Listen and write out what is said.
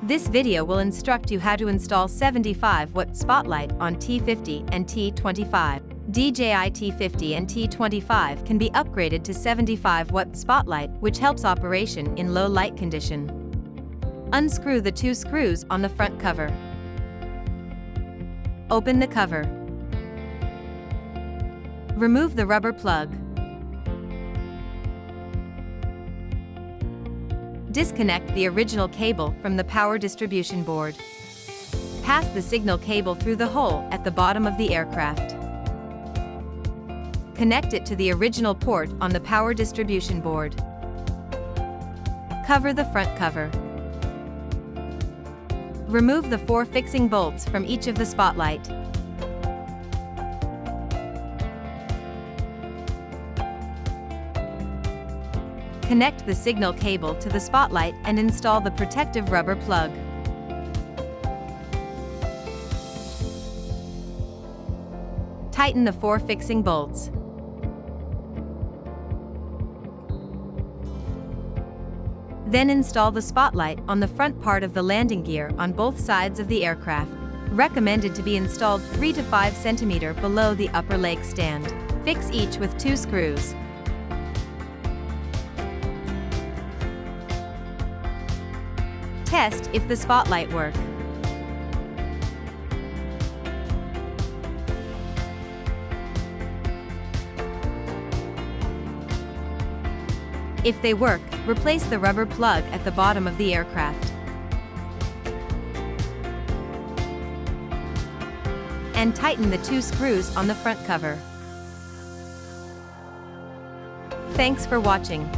This video will instruct you how to install 75-watt spotlight on T50 and T25. DJI T50 and T25 can be upgraded to 75-watt spotlight, which helps operation in low light condition. Unscrew the two screws on the front cover. Open the cover. Remove the rubber plug. Disconnect the original cable from the power distribution board. Pass the signal cable through the hole at the bottom of the aircraft. Connect it to the original port on the power distribution board. Cover the front cover. Remove the 4 fixing bolts from each of the spotlight. Connect the signal cable to the spotlight and install the protective rubber plug. Tighten the 4 fixing bolts. Then install the spotlight on the front part of the landing gear on both sides of the aircraft. Recommended to be installed 3 to 5 cm below the upper leg stand. Fix each with 2 screws. Test if the spotlight works. If they work, replace the rubber plug at the bottom of the aircraft. And tighten the 2 screws on the front cover. Thanks for watching.